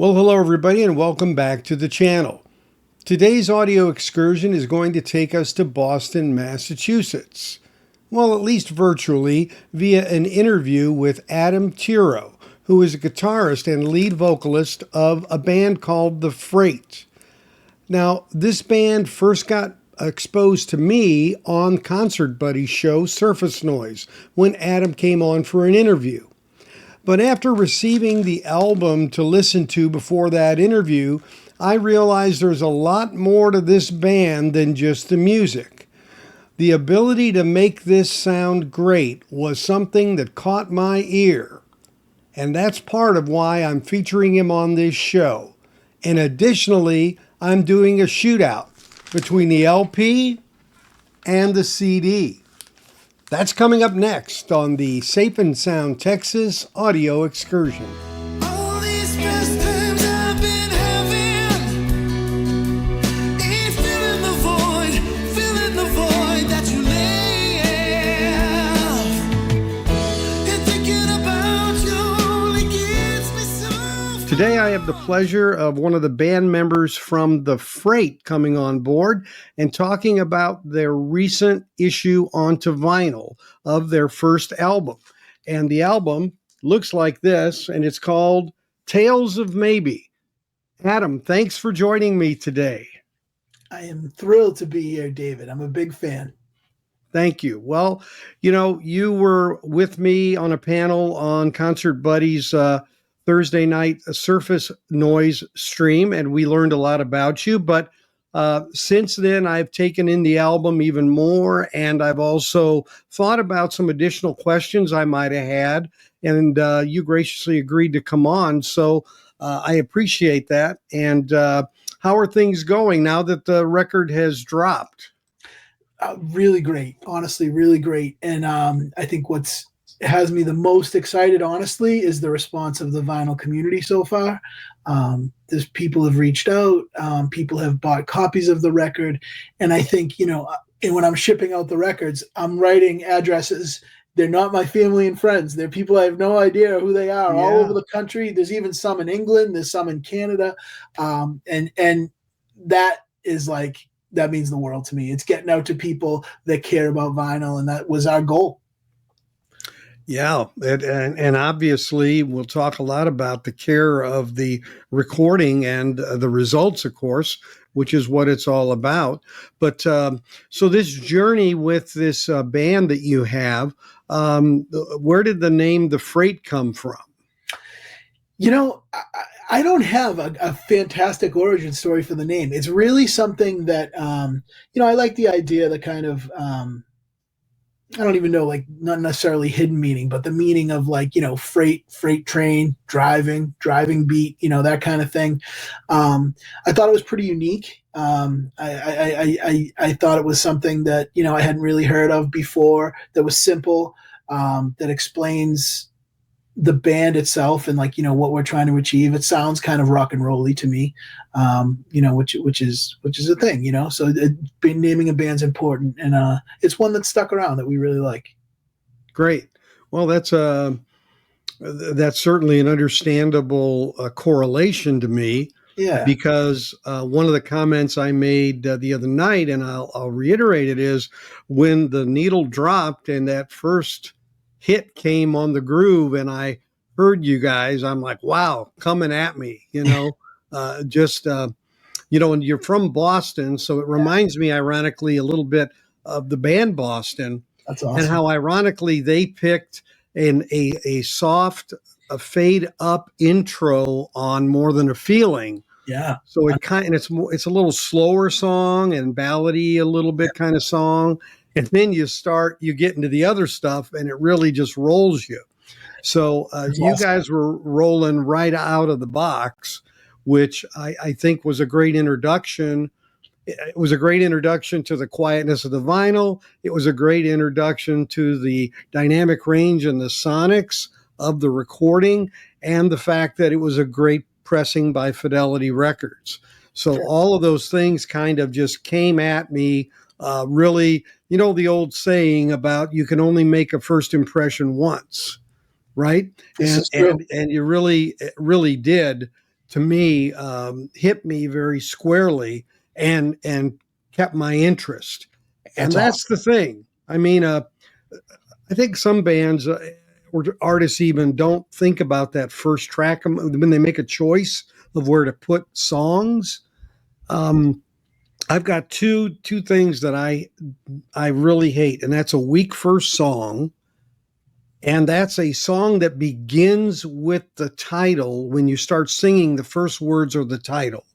Well, hello everybody and welcome back to the channel. Today's audio excursion is going to take us to Boston, Massachusetts. Well, at least virtually, via an interview with Adam Tiro, who is a guitarist and lead vocalist of a band called The Freight. Now, this band first got exposed to me on Concert Buddy's show Surface Noise when Adam came on for an interview. But after receiving the album to listen to before that interview, I realized there's a lot more to this band than just the music. The ability to make this sound great was something that caught my ear. And that's part of why I'm featuring him on this show. And additionally, I'm doing a shootout between the LP and the CD. That's coming up next on the Safe and Sound Texas Audio Excursion. All these best times I've been having, ain't filling the void that you leave. And thinking about you only gets me so. Today I have the pleasure of one of the band members from The Freight coming on board and talking about their recent issue onto vinyl of their first album. And the album looks like this, and it's called Tales of Maybe. Adam, thanks for joining me today. I am thrilled to be here, David. I'm a big fan. Thank you. Well, you were with me on a panel on Concert Buddy's Thursday night Surface Noise stream, and we learned a lot about you. But since then, I've taken in the album even more, and I've also thought about some additional questions I might have had, and you graciously agreed to come on. So I appreciate that. And how are things going now that the record has dropped? Really great. Honestly, really great. And I think what's has me the most excited, honestly, is the response of the vinyl community so far. There's people have reached out, people have bought copies of the record, and I think, and when I'm shipping out the records, I'm writing addresses. They're not my family and friends. They're people I have no idea who they are, all over the country. There's even some in England. There's some in Canada, and that is that means the world to me. It's getting out to people that care about vinyl, and that was our goal. Yeah, and obviously we'll talk a lot about the care of the recording and the results, of course, which is what it's all about. But so this journey with this band that you have, where did the name The Freight come from? I don't have a fantastic origin story for the name. It's really something that, I like the idea, the kind of, I don't even know, not necessarily hidden meaning, but the meaning of freight train, driving beat, that kind of thing. I thought it was pretty unique. I thought it was something that, I hadn't really heard of before, that was simple, that explains the band itself and what we're trying to achieve. It sounds kind of rock and rolly to me, which is a thing, so naming a band's important, and it's one that's stuck around that we really like. Great. Well, that's certainly an understandable correlation to me. Yeah. Because one of the comments I made the other night, and I'll reiterate it, is when the needle dropped and that first hit came on the groove and I heard you guys, I'm like, wow, coming at me, and you're from Boston. So it reminds me, ironically, a little bit of the band Boston. That's awesome. And how ironically they picked a soft, fade up intro on More Than a Feeling. Yeah. So it's a little slower song and ballady a little bit kind of song. And then you get into the other stuff and it really just rolls you. So you guys were rolling right out of the box, which I think was a great introduction. It was a great introduction to the quietness of the vinyl. It was a great introduction to the dynamic range and the sonics of the recording, and the fact that it was a great pressing by Fidelity Records. So all of those things kind of just came at me really, the old saying about you can only make a first impression once, right? And you really did to me, hit me very squarely and kept my interest. And That's that's awesome. the thing. I mean, I think some bands or artists even don't think about that first track when they make a choice of where to put songs. Um, I've got two things that I really hate, and that's a weak first song, and that's a song that begins with the title when you start singing the first words of the title.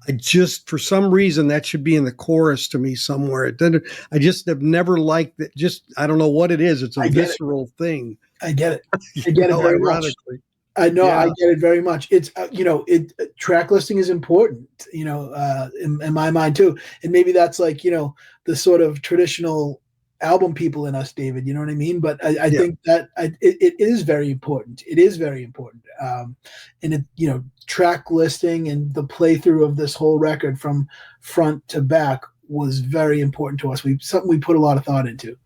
I just, for some reason, that should be in the chorus to me somewhere. It didn't. I just have never liked it. Just I don't know what it is. It's a I get it. visceral thing, I get it. you I get it know. very much. Ironically, I know. I yeah, get it very much. It's track listing is important, in my mind too. And maybe that's like the sort of traditional album people in us, David. You know what I mean? But I yeah, think that it is very important. It is very important. And track listing and the playthrough of this whole record from front to back was very important to us. Something we put a lot of thought into.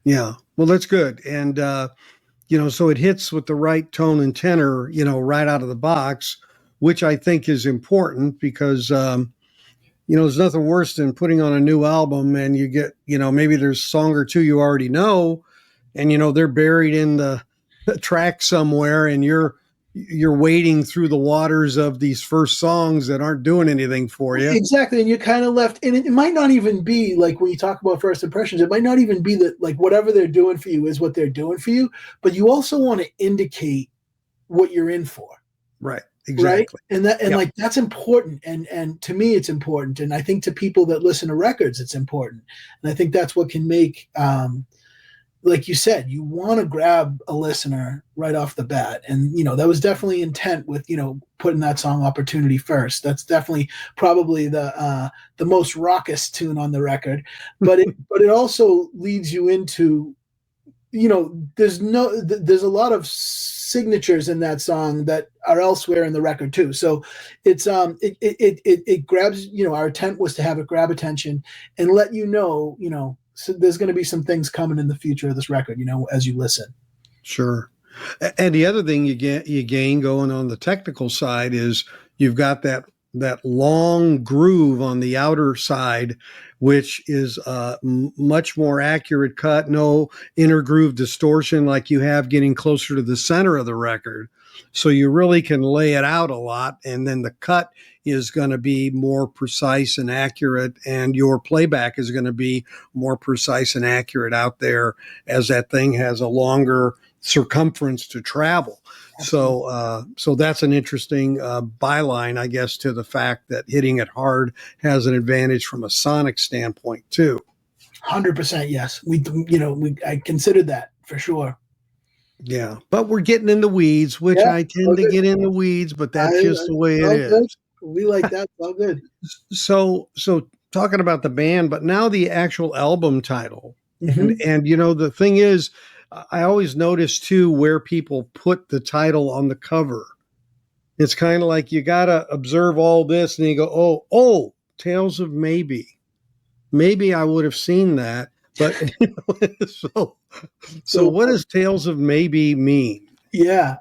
yeah. Well, that's good, and so it hits with the right tone and tenor, right out of the box, which I think is important because there's nothing worse than putting on a new album and you get, maybe there's a song or two you already know, and they're buried in the track somewhere, and you're wading through the waters of these first songs that aren't doing anything for you. Exactly, and you're kind of left, and it might not even be like when you talk about first impressions. It might not even be that like whatever they're doing for you is what they're doing for you, but you also want to indicate what you're in for, Right. right? Exactly. And Yep. like that's important, and to me it's important, and I think to people that listen to records it's important, and I think that's what can make like you said, you want to grab a listener right off the bat. And, that was definitely intent with, putting that song Opportunity first. That's definitely probably the most raucous tune on the record, but it also leads you into, there's a lot of signatures in that song that are elsewhere in the record too. So it's, it grabs, our intent was to have it grab attention and let so there's going to be some things coming in the future of this record, as you listen. Sure. And the other thing you gain going on the technical side is you've got that long groove on the outer side, which is a much more accurate cut, no inner groove distortion like you have getting closer to the center of the record. So you really can lay it out a lot, and then the cut is going to be more precise and accurate, and your playback is going to be more precise and accurate out there as that thing has a longer circumference to travel. So that's an interesting byline, I guess, to the fact that hitting it hard has an advantage from a sonic standpoint too. 100%. Yes. I considered that for sure. Yeah, but we're getting in the weeds, which Yeah. I tend to get in the weeds, but that's just the way it All good. is. We like that. All good. So talking about the band, but now the actual album title, and Mm-hmm. the thing is, I always notice too where people put the title on the cover. It's kind of like you got to observe all this, and you go, oh, Tales of Maybe I would have seen that, but so So what does Tales of Maybe mean? yeah.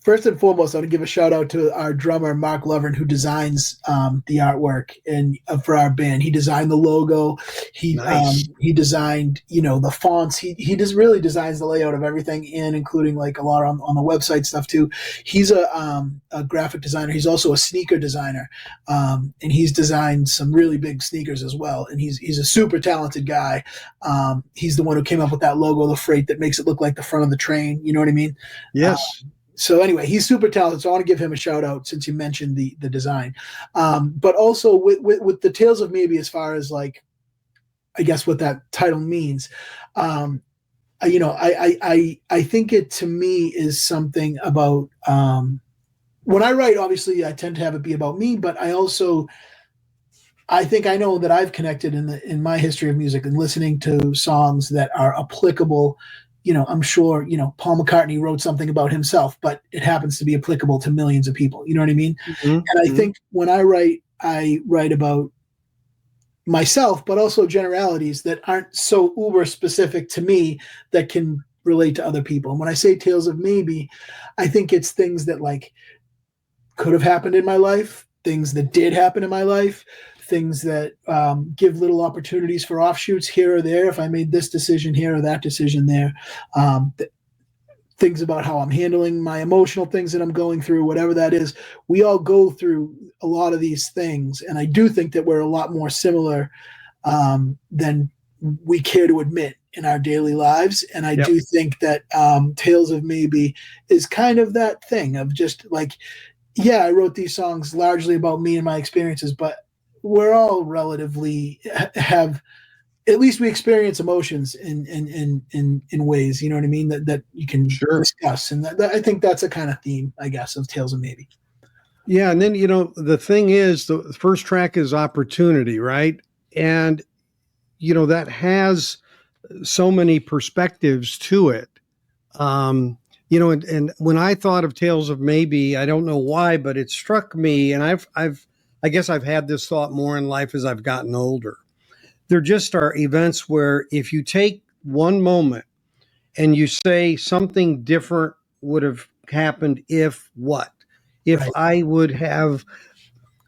First and foremost, I want to give a shout out to our drummer Mark Lovern, who designs the artwork and for our band. He designed the logo. Nice. He designed the fonts. He just really designs the layout of everything, and including like a lot on the website stuff too. He's a graphic designer. He's also a sneaker designer, and he's designed some really big sneakers as well. And he's a super talented guy. He's the one who came up with that logo, the freight that makes it look like the front of the train. You know what I mean? Yes. So anyway, he's super talented. So I want to give him a shout out since you mentioned the design, but also with the Tales of Maybe, as far as like, I guess what that title means. I think it to me is something about when I write. Obviously, I tend to have it be about me, but I think I know that I've connected in my history of music and listening to songs that are applicable. I'm sure, Paul McCartney wrote something about himself, but it happens to be applicable to millions of people. You know what I mean? Mhm, And I mhm. think when I write about myself, but also generalities that aren't so uber specific to me that can relate to other people. And when I say Tales of Maybe, I think it's things that like could have happened in my life, things that did happen in my life, things that give little opportunities for offshoots here or there. If I made this decision here or that decision there, things about how I'm handling my emotional things that I'm going through, whatever that is. We all go through a lot of these things. And I do think that we're a lot more similar than we care to admit in our daily lives. And I do think that Tales of Maybe is kind of that thing of just like, yeah, I wrote these songs largely about me and my experiences, but we're all relatively have, at least we experience emotions in ways, you know what I mean, that you can discuss. And that, I think that's a kind of theme, I guess, of Tales of Maybe. Yeah. And then, you know, the thing is, the first track is Opportunity, right? And, you know, that has so many perspectives to it. You know, and when I thought of Tales of Maybe, I don't know why, but it struck me, and I guess I've had this thought more in life as I've gotten older. There just are events where if you take one moment and you say something different would have happened if what? If Right. I would have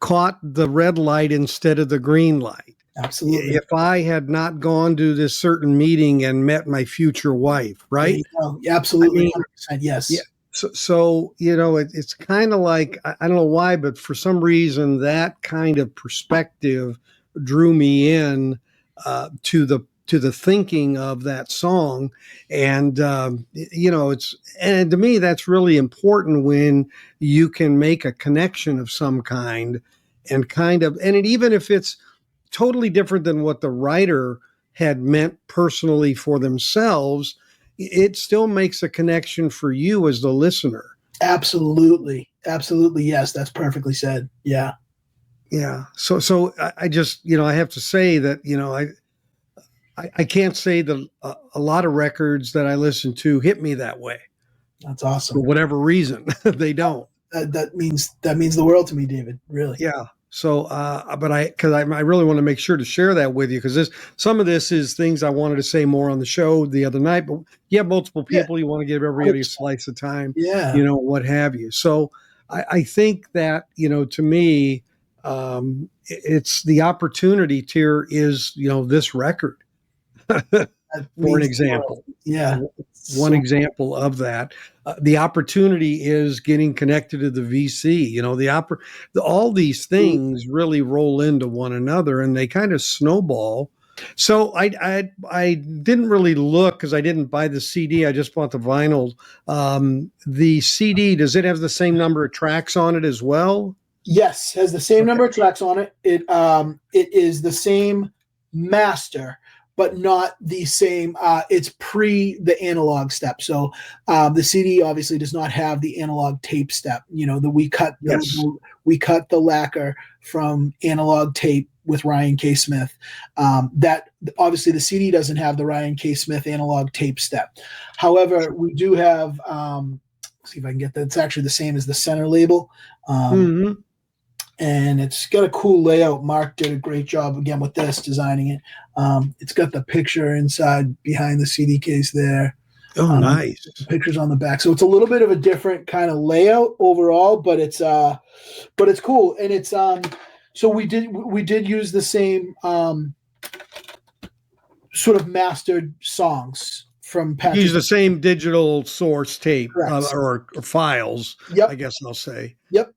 caught the red light instead of the green light. Absolutely. If I had not gone to this certain meeting and met my future wife, right? Absolutely. I mean, 100%, yes. Yeah. So you know, it's kind of like, I don't know why, but for some reason that kind of perspective drew me in to the thinking of that song, and you know, and to me that's really important when you can make a connection of some kind, and even if it's totally different than what the writer had meant personally for themselves, it still makes a connection for you as the listener. Absolutely. Absolutely. Yes. That's perfectly said. Yeah. Yeah. So I just, you know, I have to say that, you know, I can't say that a lot of records that I listen to hit me that way. That's For awesome. whatever reason, they don't. That means the world to me, David. Really. Yeah. So, but because I really want to make sure to share that with you, because some of this is things I wanted to say more on the show the other night, but you have multiple people, you want to give everybody a slice of time, Yeah. you know, what have you. So I think that, you know, to me, it's the opportunity tier is, you know, this record for an example. Yeah. One example of that. The opportunity is getting connected to the VC. You know, all these things really roll into one another, and they kind of snowball. So I didn't really look because I didn't buy the CD. I just bought the vinyl. The CD, does it have the same number of tracks on it as well? Yes, has the same number of tracks on it. It is the same master, but not the same. It's pre the analog step. So the CD obviously does not have the analog tape step. You know, we cut the lacquer from analog tape with Ryan K. Smith. That obviously the CD doesn't have the Ryan K. Smith analog tape step. However, we do have. See if I can get that. It's actually the same as the center label. And it's got a cool layout. Mark did a great job again with this, designing it. It's got the picture inside behind the CD case there. Oh, nice. The pictures on the back. So it's a little bit of a different kind of layout overall, but it's cool. And it's so we did use the same sort of mastered songs from Patrick. Use the same digital source tape or files, Yep. I guess I'll say. Yep.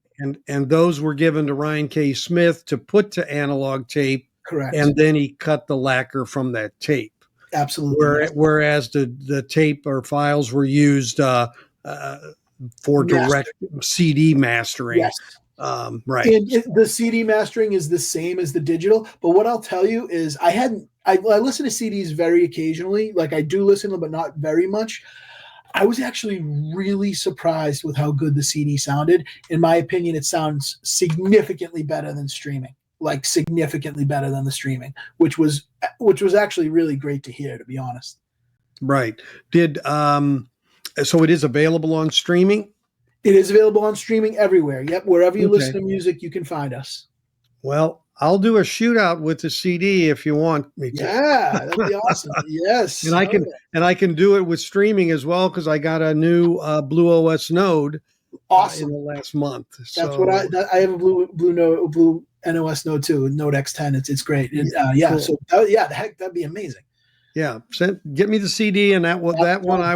And those were given to Ryan K. Smith to put to analog tape. Correct. And then he cut the lacquer from that tape. Absolutely. Whereas the tape or files were used for direct CD mastering. Yes. Right. And the CD mastering is the same as the digital. But what I'll tell you is I listen to CDs very occasionally. Like I do listen to them, but not very much. I was actually really surprised with how good the CD sounded. In my opinion, it sounds significantly better than streaming, like significantly better than the streaming, which was actually really great to hear, to be honest. Right. So it is available on streaming? It is available on streaming everywhere. Yep. Wherever you listen to music, you can find us. Well, I'll do a shootout with the CD if you want me to. Yeah, that'd be awesome. Yes. And I can do it with streaming as well, because I got a new Blue OS node Awesome. in the last month. That's what So I have a blue NOS Note 2, Note X10. It's great. Yeah. cool. So the heck, that'd be amazing. Yeah, get me the CD, and that one I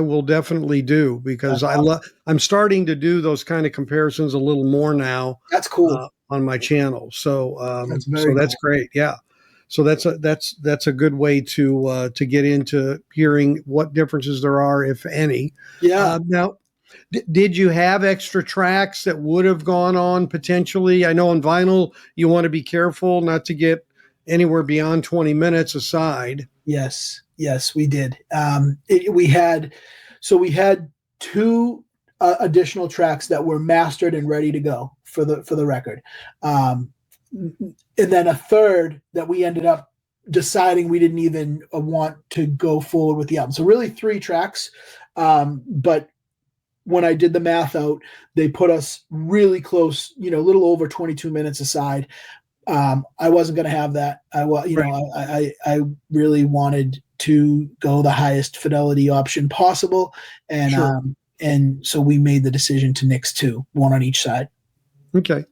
will definitely do, because That's awesome. I'm starting to do those kind of comparisons a little more now That's cool. on my channel. So That's very that's cool. great. Yeah. So that's a good way to get into hearing what differences there are, if any. Yeah. Now, did you have extra tracks that would have gone on potentially? I know on vinyl you want to be careful not to get anywhere beyond 20 minutes aside. Yes. Yes, we did. We had two additional tracks that were mastered and ready to go for the record. And then a third that we ended up deciding we didn't even want to go forward with the album. So really 3 tracks. But when I did the math out, they put us really close, a little over 22 minutes aside. I wasn't going to have that. I really wanted to go the highest fidelity option possible. And, Sure. And so we made the decision to nix 2, one on each side. Okay.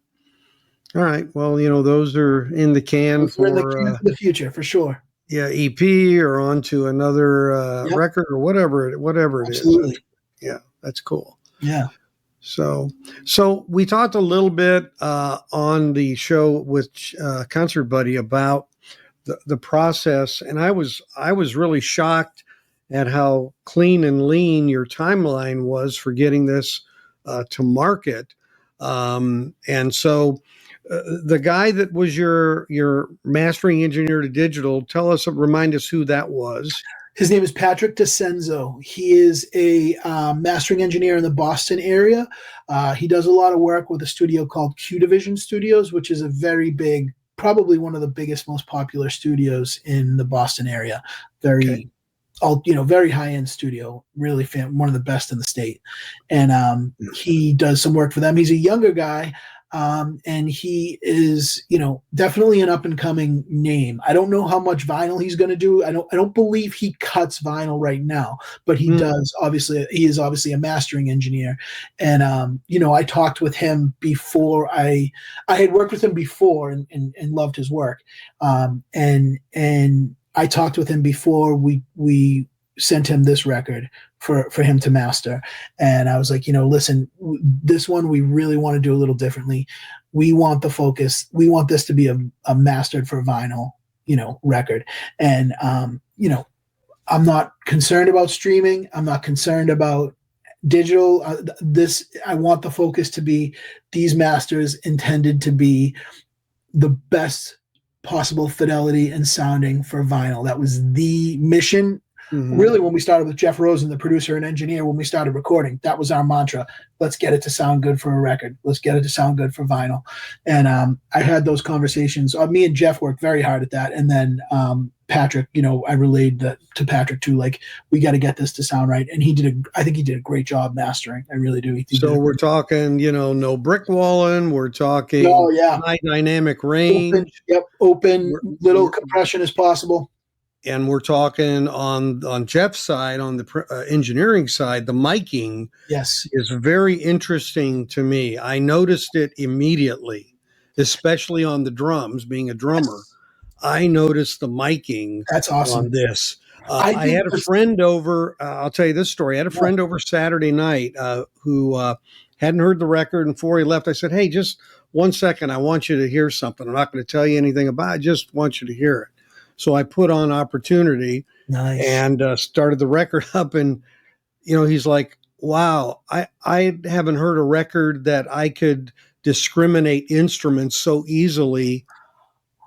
All right. Well, those are in the can We're in the for can for the future, for sure. EP or onto another Yep. record or whatever it is. Absolutely. Yeah, that's cool. Yeah. So we talked a little bit on the show with Concert Buddy about the process, and I was really shocked at how clean and lean your timeline was for getting this to market. And so the guy that was your mastering engineer to digital, remind us who that was. His name is Patrick DeCenzo. He is a mastering engineer in the Boston area. He does a lot of work with a studio called Q Division Studios, which is a very big, probably one of the biggest, most popular studios in the Boston area. Very high-end studio, really one of the best in the state. And he does some work for them. He's a younger guy. And he is, definitely an up and coming name. I don't know how much vinyl he's going to do. I don't believe he cuts vinyl right now, but he does. Obviously, he is obviously a mastering engineer. And, I talked with him before. I had worked with him before and loved his work. And I talked with him before we sent him this record for him to master. And I was like, listen, this one we really want to do a little differently. We want the focus. We want this to be a mastered for vinyl, record. And, I'm not concerned about streaming. I'm not concerned about digital. I want the focus to be these masters intended to be the best possible fidelity and sounding for vinyl. That was the mission. Mm-hmm. Really, when we started with Jeff Rosen, the producer and engineer, when we started recording, that was our mantra. Let's get it to sound good for a record. Let's get it to sound good for vinyl. And I had those conversations. Me and Jeff worked very hard at that. And then Patrick, I relayed that to Patrick too, like, we got to get this to sound right. And I think he did a great job mastering. I really do. So we're talking, no brick walling. We're talking high dynamic range. Open, little compression as possible. And we're talking on Jeff's side, on the engineering side, the miking is very interesting to me. I noticed it immediately, especially on the drums, being a drummer. I noticed the miking. That's awesome. On this. I had a friend over. I'll tell you this story. I had a friend over Saturday night who hadn't heard the record, and before he left, I said, "Hey, just 1 second. I want you to hear something. I'm not going to tell you anything about it. I just want you to hear it." So I put on Opportunity and started the record up, and he's like, "Wow, I haven't heard a record that I could discriminate instruments so easily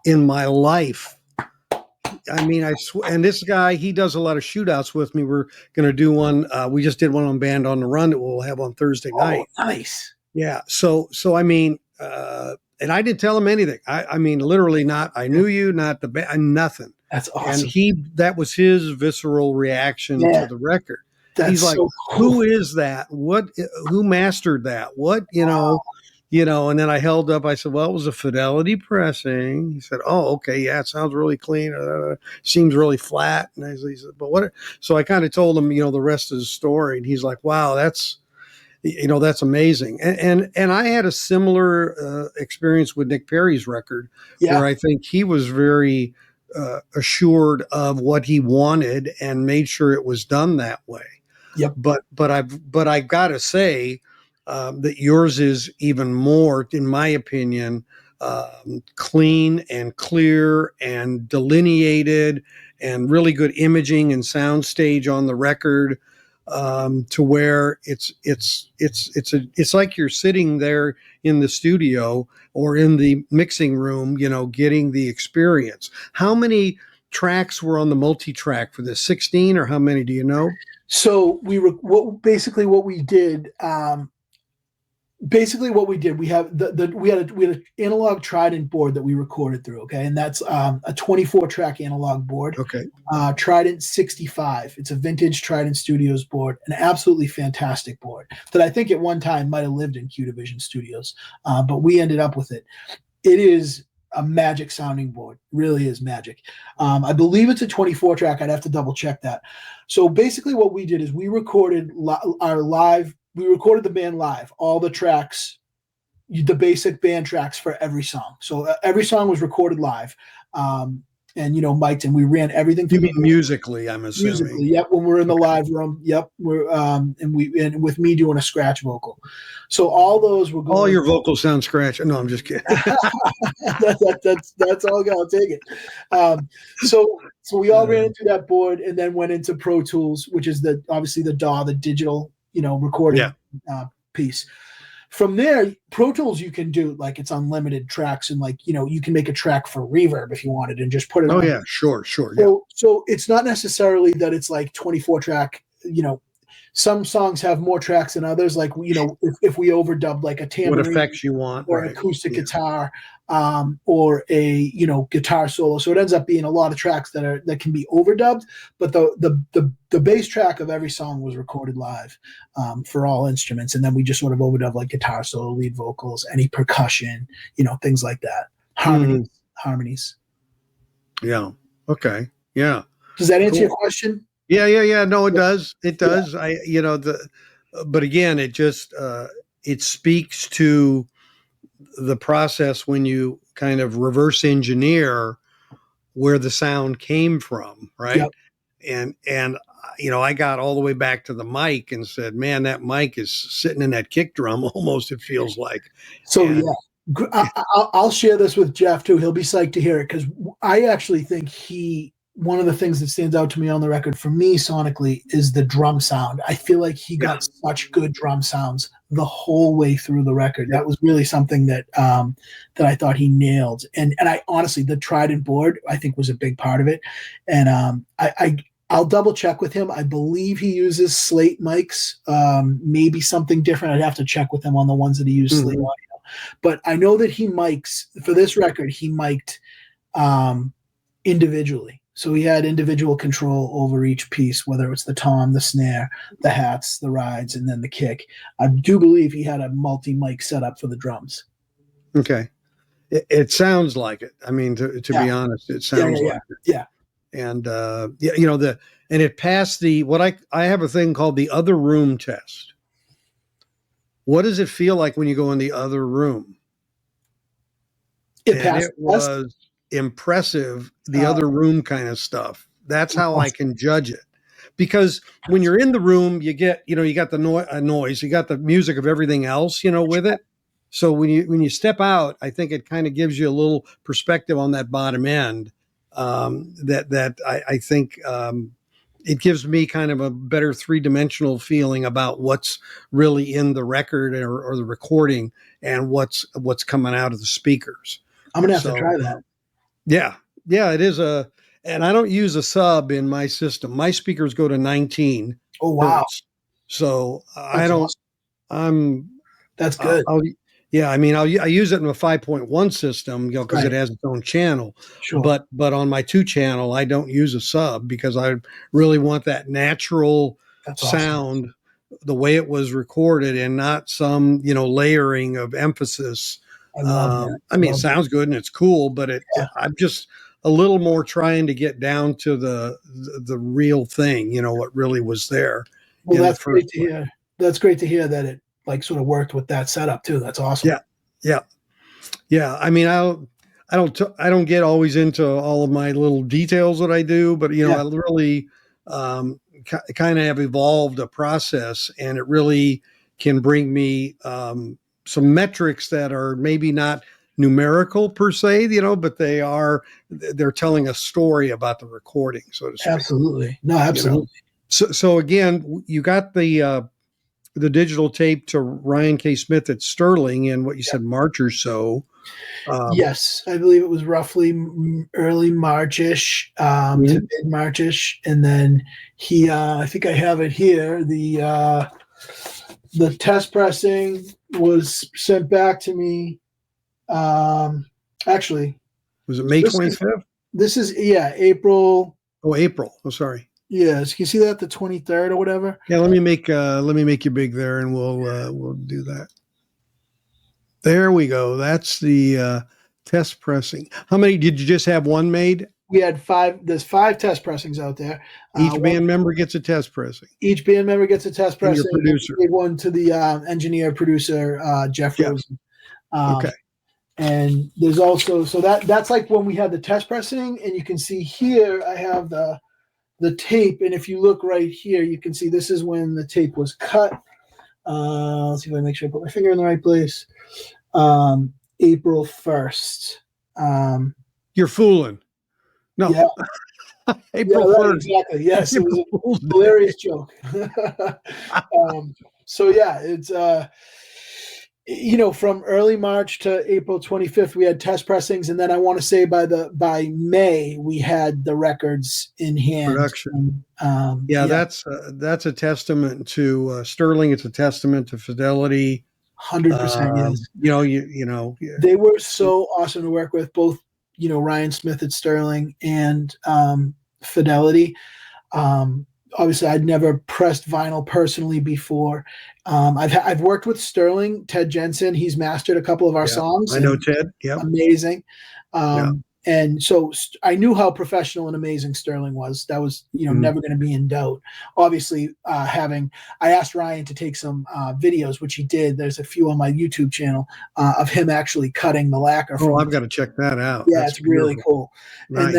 in my life." I mean, and this guy, he does a lot of shootouts with me. We're going to do one. We just did one on Band on the Run that we'll have on Thursday night. Nice. Yeah. So I mean, and I didn't tell him anything. I mean, literally not. I knew you, not the band, nothing. That's awesome. And that was his visceral reaction to the record. He's like, so cool. Who is that? Who mastered that? What, and then I held up, I said, well, it was a Fidelity pressing. He said, oh, okay. Yeah. It sounds really clean. Seems really flat. And he said, but what? So I kind of told him, the rest of the story, and he's like, wow, That's amazing. And I had a similar experience with Nick Perry's record, Yeah. where I think he was very assured of what he wanted and made sure it was done that way. Yep. But I've got to say that yours is even more, in my opinion, clean and clear and delineated, and really good imaging and soundstage on the record, to where it's like you're sitting there in the studio or in the mixing room, getting the experience. How many tracks were on the multi-track for this? 16, or how many do you know? So basically what we did. We have we had an analog Trident board that we recorded through. Okay, and that's a 24-track analog board. Okay. Trident 65. It's a vintage Trident Studios board, an absolutely fantastic board that I think at one time might have lived in Q Division Studios, but we ended up with it. It is a magic sounding board, really is magic. I believe it's a 24-track. I'd have to double check that. So basically what we did is we recorded we recorded the band live, all the tracks, the basic band tracks for every song. So every song was recorded live, and mic'd, and we ran everything. You mean musically? I'm assuming. Musically, yep. When we're in the live room, yep. We're and with me doing a scratch vocal. So all those were going. All your vocals sound scratch. No, I'm just kidding. That's all. I'll take it. So we all ran into that board, and then went into Pro Tools, which is obviously the DAW, the digital recording piece. From there, Pro Tools, you can do it's unlimited tracks, and you can make a track for reverb if you wanted and just put it on. Oh yeah, sure. So it's not necessarily that it's 24-track. Some songs have more tracks than others. If we overdubbed a tambourine, what effects you want, or an acoustic guitar, or a guitar solo. So it ends up being a lot of tracks that can be overdubbed. But the bass track of every song was recorded live, for all instruments, and then we just sort of overdub guitar solo, lead vocals, any percussion, things like that. Harmonies. Yeah. Okay. Yeah. Does that answer your question? Yeah. No, it does. It does. Yeah. But again, it just it speaks to the process when you kind of reverse engineer where the sound came from, right? Yep. And I got all the way back to the mic and said, man, that mic is sitting in that kick drum almost, it feels like. So I'll share this with Jeff too. He'll be psyched to hear it, because I actually think one of the things that stands out to me on the record for me sonically is the drum sound. I feel like he got such good drum sounds the whole way through the record. That was really something that I thought he nailed. And I honestly, the Trident board, I think, was a big part of it. And I'll double check with him. I believe he uses Slate mics, maybe something different. I'd have to check with him on the ones that he used Slate audio. But I know that he mics, for this record, he mic'd individually. So he had individual control over each piece, whether it's the tom, the snare, the hats, the rides, and then the kick. I do believe he had a multi-mic setup for the drums. Okay. It sounds like it. I mean, to be honest, it sounds like it. Yeah. And, and it passed I have a thing called the other room test. What does it feel like when you go in the other room? It was impressive, the other room kind of stuff. That's how I can judge it, because when you're in the room, you get you got the noise, you got the music of everything else with it. So when you step out, I think it kind of gives you a little perspective on that bottom end, that I think it gives me kind of a better three-dimensional feeling about what's really in the record or the recording, and what's coming out of the speakers. I'm gonna have to try that. Yeah, it is and I don't use a sub in my system. My speakers go to 19. Oh wow! Hertz. So I don't. Awesome. That's good. I use it in a 5.1 system, because it has its own channel. Sure. But on my 2-channel, I don't use a sub, because I really want that natural sound, the way it was recorded, and not some layering of emphasis. I love that. It sounds good and it's cool, but I'm just a little more trying to get down to the real thing, what really was there. Well, that's great to hear. That's great to hear that like sort of worked with that setup too. That's awesome. Yeah, yeah, yeah. I mean, I don't get always into all of my little details that I do, but Yeah. I really kind of have evolved a process, and it really can bring me some metrics that are maybe not numerical per se, but they're telling a story about the recording, so to speak. Absolutely. No, You know. absolutely. So again, you got the digital tape to Ryan K. Smith at Sterling in what you said, March or so. Yes, I believe it was roughly early Marchish to Mhm. mid Marchish, and then he, I think I have it here. The test pressing was sent back to me. Actually, Was it so May 25th? this is April. Oh, April. Oh, sorry. Yes, can you see that, the 23rd or whatever? Yeah, let me make you big there, and we'll do that. There we go. That's the test pressing. How many did you just have? One made? We had 5. There's 5 test pressings out there. Each band member gets a test pressing. Each band member gets a test And your pressing. producer. We gave one to the engineer producer Jeff Yeah. Rosen. Okay. And there's also, so that's like when we had the test pressing, and you can see here I have the tape, and if you look right here, you can see this is when the tape was cut. Let's see if I make sure I put my finger in the right place. April 1st. You're fooling. No. Yeah. April Yeah, 1st. right, exactly. Yes, it was a Fool's Day. hilarious joke. So yeah, it's from early March to April 25th, we had test pressings, and then I want to say by May we had the records in hand. Production. And, That's a testament to Sterling. It's a testament to Fidelity. 100%. Yes. They They were so awesome to work with, both Ryan Smith at Sterling and Fidelity. Obviously, I'd never pressed vinyl personally before. I've worked with Sterling, Ted Jensen. He's mastered a couple of our songs. I know Ted. Yeah. Amazing. And so I knew how professional and amazing Sterling was. That was, never going to be in doubt. Obviously, I asked Ryan to take some videos, which he did. There's a few on my YouTube channel of him actually cutting the lacquer. Oh, I've got to check that out. Yeah, That's it's really cool. Nice.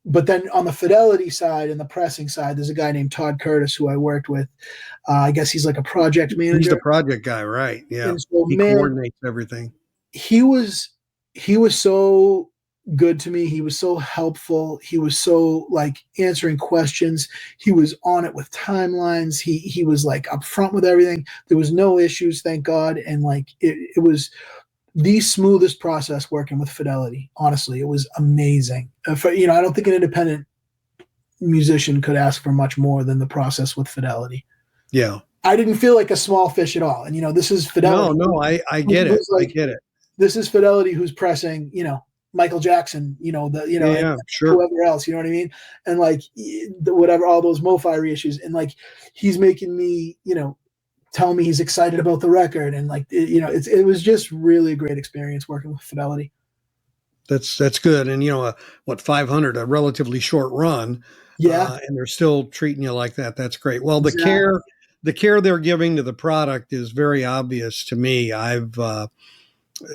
But then on the Fidelity side and the pressing side, there's a guy named Todd Curtis who I worked with. I guess he's like a project manager. He's the project guy, right? Yeah. And so, He coordinates everything. He was so good to me. He was so helpful. He was so like answering questions. He was on it with timelines. He was like upfront with everything. There was no issues, thank God. And like it was the smoothest process working with Fidelity. Honestly, it was amazing. I don't think an independent musician could ask for much more than the process with Fidelity. Yeah. I didn't feel like a small fish at all. And this is Fidelity. No, I get it. I get it. This is Fidelity who's pressing, Michael Jackson, sure. whoever else, you know what I mean? And like whatever, all those MoFi reissues, and like he's making me, telling me he's excited about the record, and like it was just really a great experience working with Fidelity. That's good. And 500, a relatively short run. Yeah. And they're still treating you like that. That's great. Well, the care they're giving to the product is very obvious to me.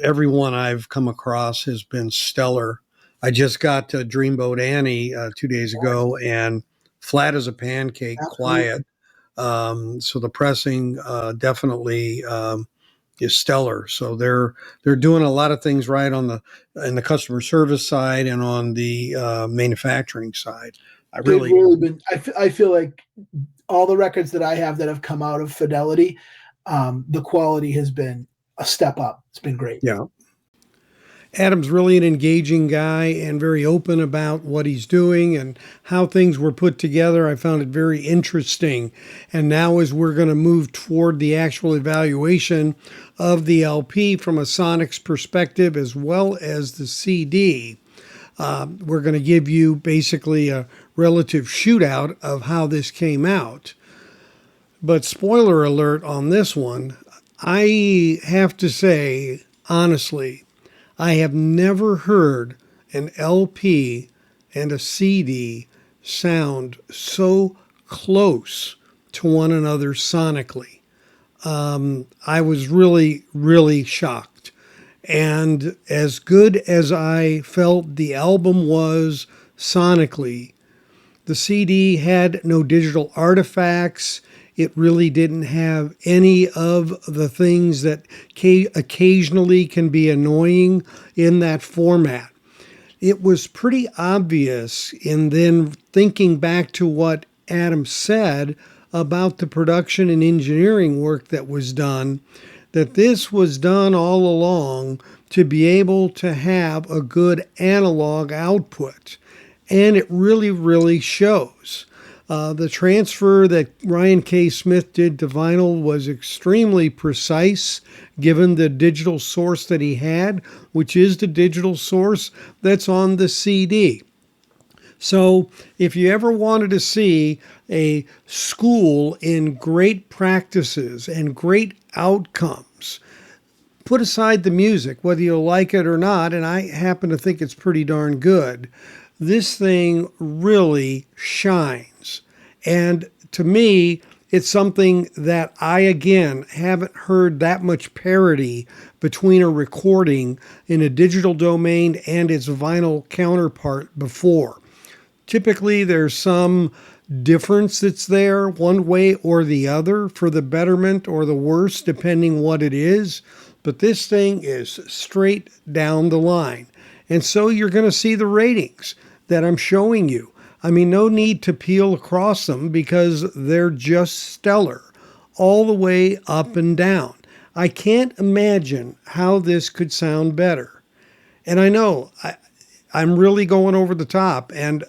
Everyone I've come across has been stellar. I just got Dreamboat Annie 2 days ago, and flat as a pancake, quiet. So the pressing definitely is stellar. So they're doing a lot of things right in the customer service side and on the manufacturing side. I feel like all the records that I have that have come out of Fidelity, the quality has been a step up. It's been great. Yeah. Adam's really an engaging guy and very open about what he's doing and how things were put together. I found it very interesting. And now as we're going to move toward the actual evaluation of the LP from a Sonics perspective as well as the CD, we're going to give you basically a relative shootout of how this came out. But spoiler alert on this one, I have to say, honestly, I have never heard an LP and a CD sound so close to one another sonically. I was really, really shocked. And as good as I felt the album was sonically, the CD had no digital artifacts. It really didn't have any of the things that occasionally can be annoying in that format. It was pretty obvious, and then thinking back to what Adam said about the production and engineering work that was done, that this was done all along to be able to have a good analog output. And it really, really shows. The transfer that Ryan K. Smith did to vinyl was extremely precise, given the digital source that he had, which is the digital source that's on the CD. So if you ever wanted to see a school in great practices and great outcomes, put aside the music, whether you like it or not, and I happen to think it's pretty darn good, this thing really shines. And to me, it's something that I, again, haven't heard that much parity between a recording in a digital domain and its vinyl counterpart before. Typically, there's some difference that's there one way or the other for the betterment or the worse, depending what it is. But this thing is straight down the line. And so you're going to see the ratings that I'm showing you. I mean, no need to peel across them because they're just stellar all the way up and down. I can't imagine how this could sound better. And I know I'm really going over the top, and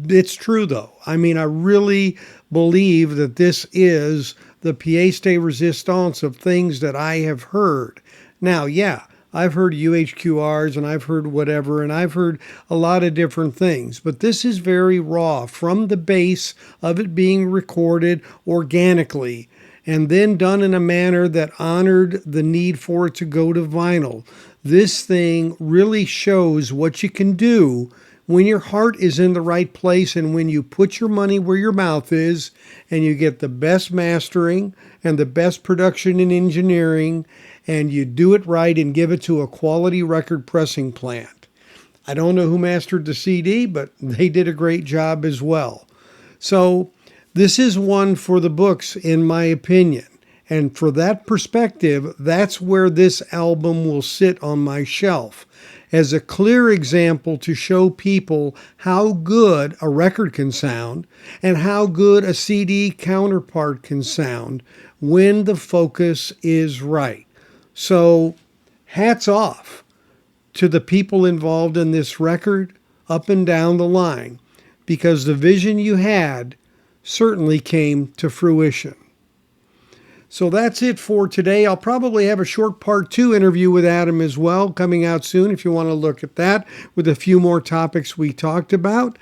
it's true, though. I mean, I really believe that this is the pièce de résistance of things that I have heard. Now, yeah, I've heard UHQRs, and I've heard whatever, and I've heard a lot of different things, but this is very raw from the base of it being recorded organically and then done in a manner that honored the need for it to go to vinyl. This thing really shows what you can do when your heart is in the right place and when you put your money where your mouth is and you get the best mastering and the best production and engineering and you do it right and give it to a quality record pressing plant. I don't know who mastered the CD, but they did a great job as well. So this is one for the books, in my opinion. And for that perspective, that's where this album will sit on my shelf as a clear example to show people how good a record can sound and how good a CD counterpart can sound when the focus is right. So hats off to the people involved in this record up and down the line, because the vision you had certainly came to fruition. So that's it for today. I'll probably have a short part 2 interview with Adam as well coming out soon if you want to look at that with a few more topics we talked about.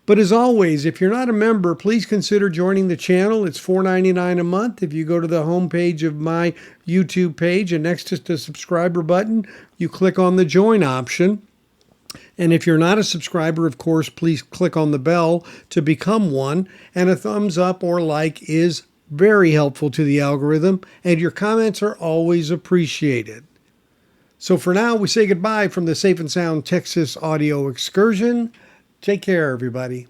But as always, if you're not a member, please consider joining the channel. It's $4.99 a month. If you go to the homepage of my YouTube page and next to the subscriber button, you click on the join option. And if you're not a subscriber, of course, please click on the bell to become one. And a thumbs up or like is very helpful to the algorithm, and your comments are always appreciated. So for now, we say goodbye from the Safe and Sound Texas Audio Excursion. Take care, everybody.